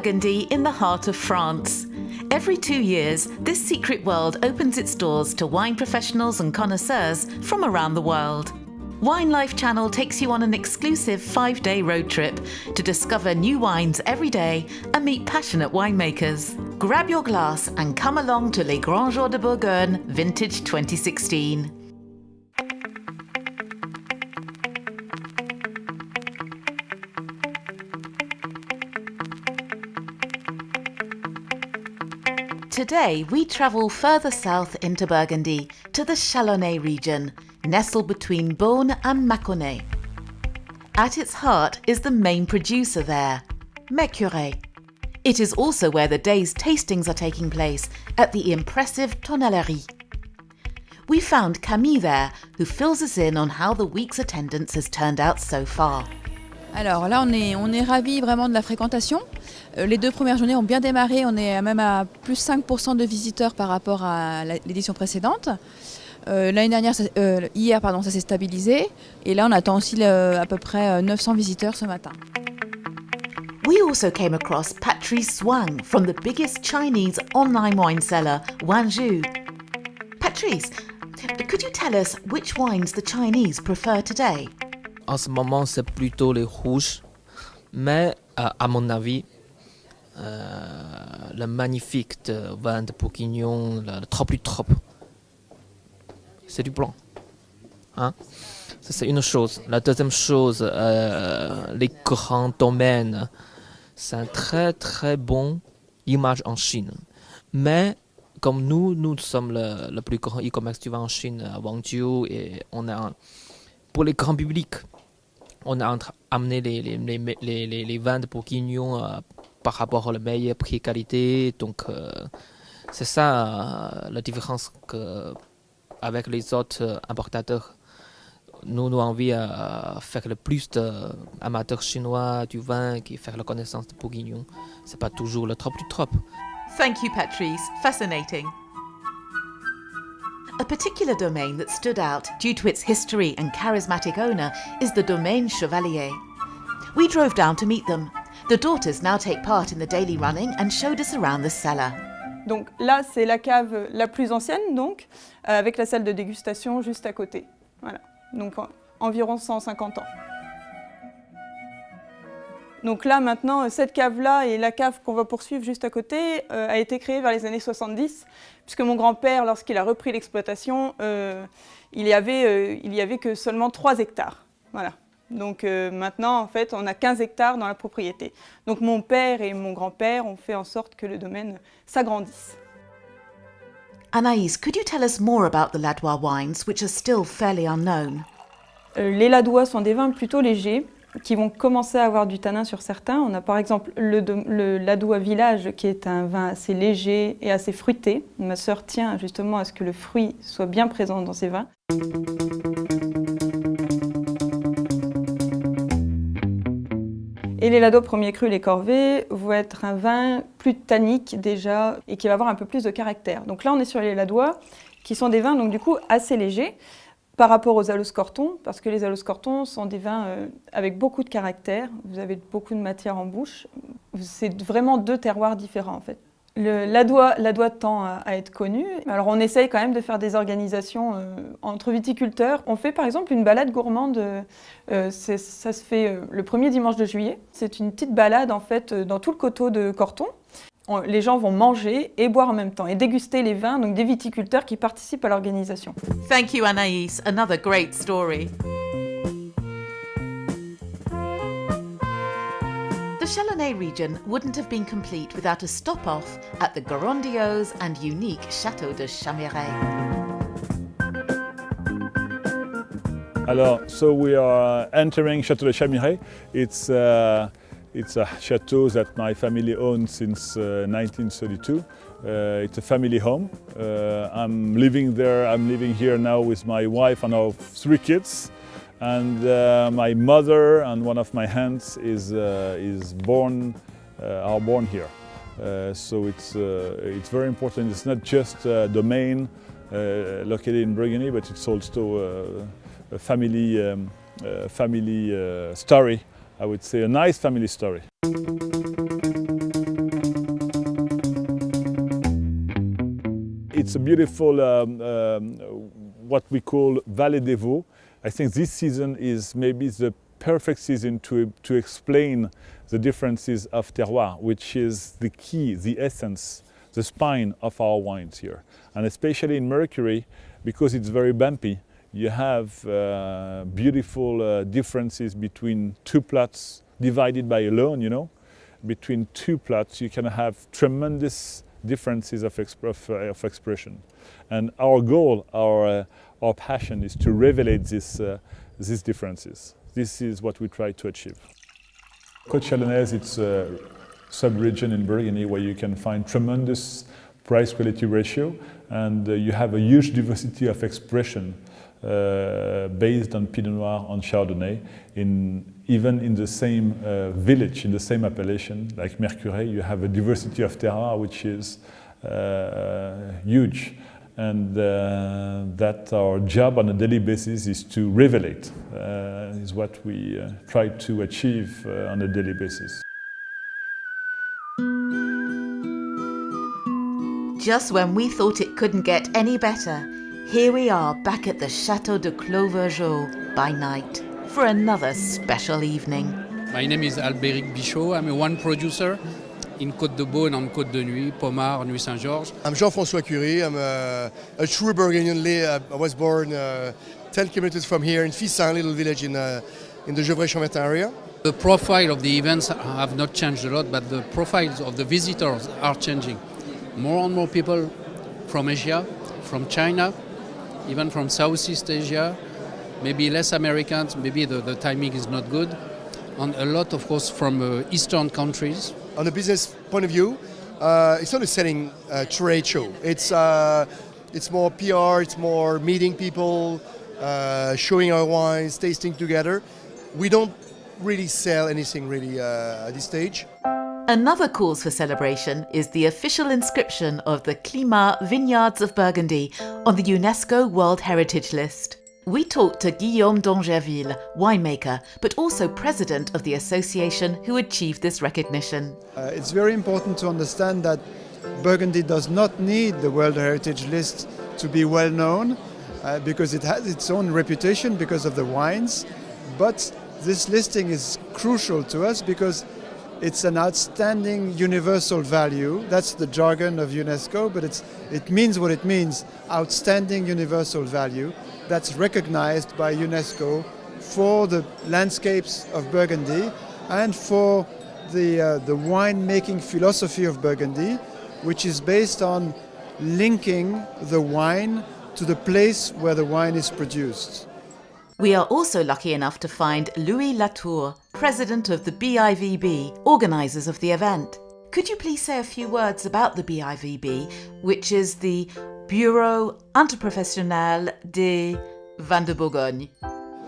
Burgundy in the heart of France. Every 2 years, this secret world opens its doors to wine professionals and connoisseurs from around the world. Wine Life Channel takes you on an exclusive 5-day road trip to discover new wines every day and meet passionate winemakers. Grab your glass and come along to Les Grands Jours de Bourgogne Vintage 2016. Today, we travel further south into Burgundy, to the Chalonnais region, nestled between Beaune and Mâconnais. At its heart is the main producer there, Mercurey. It is also where the day's tastings are taking place, at the impressive Tonnellerie. We found Camille there, who fills us in on how the week's attendance has turned out so far. Alors là, on est ravis vraiment de la fréquentation. Les 2 premières journées ont bien démarré, on est même à plus 5% de visiteurs par rapport à l'édition précédente. L'année dernière, hier, ça s'est stabilisé. Et là, on attend aussi à peu près 900 visiteurs ce matin. We also came across Patrice Wang from the biggest Chinese online wine seller, Wanzhou. Patrice, could you tell us which wines the Chinese prefer today? En ce moment, c'est plutôt les rouges, mais à mon avis, le magnifique vin de Bourguignon, le trop, c'est du blanc. Hein? Ça, c'est une chose. La deuxième chose, les grands domaines, c'est un très très bon image en Chine. Mais comme nous sommes le plus grand e-commerce du vin en Chine, à Guangzhou, et on a pour les grands publics, on a amené les vins de Bourguignon par rapport au meilleur prix-qualité. Donc, c'est ça la différence avec les autres importateurs. Nous avons envie de faire le plus d'amateurs chinois du vin qui font la connaissance de Bourguignon. Ce n'est pas toujours le trop. Thank you, Patrice. Fascinating. A particular domain that stood out due to its history and charismatic owner is the Domaine Chevalier. We drove down to meet them. The daughters now take part in the daily running and showed us around the cellar. Donc là, c'est la cave la plus ancienne, donc, avec la salle de dégustation juste à côté. Voilà, donc environ 150 ans. Donc là, maintenant, cette cave-là et la cave qu'on va poursuivre juste à côté a été créée vers les années 70, puisque mon grand-père, lorsqu'il a repris l'exploitation, il y avait que seulement 3 hectares. Voilà. Donc maintenant, en fait, on a 15 hectares dans la propriété. Donc mon père et mon grand-père ont fait en sorte que le domaine s'agrandisse. Anaïs, could you tell us more about the Ladois wines, which are still fairly unknown? Les Ladois sont des vins plutôt légers, qui vont commencer à avoir du tanin sur certains. On a par exemple le Ladois Village, qui est un vin assez léger et assez fruité. Ma sœur tient justement à ce que le fruit soit bien présent dans ces vins. Et les Ladois Premier Cru, les Corvées, vont être un vin plus tannique déjà et qui va avoir un peu plus de caractère. Donc là, on est sur les Ladois, qui sont des vins donc du coup assez légers par rapport aux Allos Corton, parce que les Allos Corton sont des vins avec beaucoup de caractère. Vous avez beaucoup de matière en bouche. C'est vraiment 2 terroirs différents en fait. Le Ladois tend à être connu. Alors on essaye quand même de faire des organisations entre viticulteurs. On fait par exemple une balade gourmande, ça se fait le premier dimanche de juillet. C'est une petite balade en fait dans tout le coteau de Corton. Les gens vont manger et boire en même temps et déguster les vins donc des viticulteurs qui participent à l'organisation. Thank you, Anaïs. Another great story. The Chalonnais region wouldn't have been complete without a stop-off at the grandiose and unique Château de Chamiret. Alors, so we are entering Château de Chamiret. It's a chateau that my family owns since 1932. It's a family home. I'm living there. I'm living here now with my wife and our 3 kids. And my mother and one of my aunts are born here. So it's very important. It's not just a domain located in Burgundy, but it's also a family story. I would say a nice family story. it's a beautiful, what we call Vallée des Vaux. I think this season is maybe the perfect season to explain the differences of terroir, which is the key, the essence, the spine of our wines here. And especially in Mercury, because it's very bumpy, you have beautiful differences between two plots divided by a lawn, you know. Between two plots, you can have tremendous differences of expression. And our goal, our passion is to revelate these differences. This is what we try to achieve. Côte Chalonnaise, it's a sub-region in Burgundy where you can find tremendous price-quality ratio, and you have a huge diversity of expression based on Pinot Noir, on Chardonnay. Even in the same village, in the same appellation, like Mercury, you have a diversity of terroir which is huge. And that our job on a daily basis is to revelate, is what we try to achieve on a daily basis. Just when we thought it couldn't get any better, here we are back at the Château de Clos-Veugeot by night for another special evening. My name is Albéric Bichot. I'm a wine producer in Côte de Beaune and Côte de Nuit, Pommard, Nuit Saint-Georges. I'm Jean-François Curie. I'm a true Burgundian. I was born 10 kilometers from here in Fissin, a little village in the Gevrey-Chambertin area. The profile of the events have not changed a lot, but the profiles of the visitors are changing. More and more people from Asia, from China, even from Southeast Asia, maybe less Americans, maybe the timing is not good, and a lot, of course, from Eastern countries. On a business point of view, it's not a selling trade show. It's more PR, it's more meeting people, showing our wines, tasting together. We don't really sell anything really at this stage. Another cause for celebration is the official inscription of the Climat Vineyards of Burgundy on the UNESCO World Heritage List. We talked to Guillaume d'Angerville, winemaker, but also president of the association who achieved this recognition. It's very important to understand that Burgundy does not need the World Heritage List to be well known because it has its own reputation because of the wines. But this listing is crucial to us because it's an outstanding universal value. That's the jargon of UNESCO, but it means what it means, outstanding universal value. That's recognized by UNESCO for the landscapes of Burgundy and for the wine-making philosophy of Burgundy, which is based on linking the wine to the place where the wine is produced. We are also lucky enough to find Louis Latour, president of the BIVB, organisers of the event. Could you please say a few words about the BIVB, which is the Bureau Interprofessionnel des Vins de Bourgogne?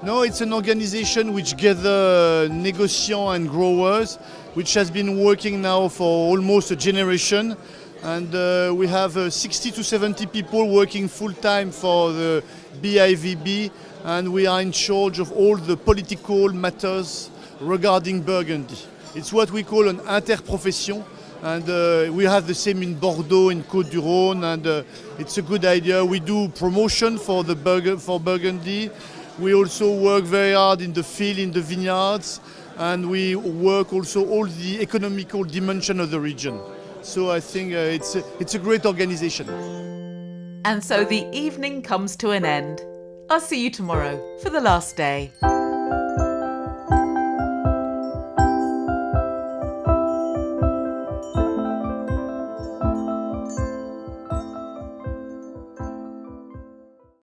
No, it's an organization which gathers negociants and growers, which has been working now for almost a generation. And we have 60 to 70 people working full-time for the BIVB, and we are in charge of all the political matters regarding Burgundy. It's what we call an interprofession, and we have the same in Bordeaux, in Côte-du-Rhône, and it's a good idea. We do promotion for Burgundy. We also work very hard in the field, in the vineyards, and we work also all the economical dimension of the region. So I think it's a great organization. And so the evening comes to an end. I'll see you tomorrow for the last day.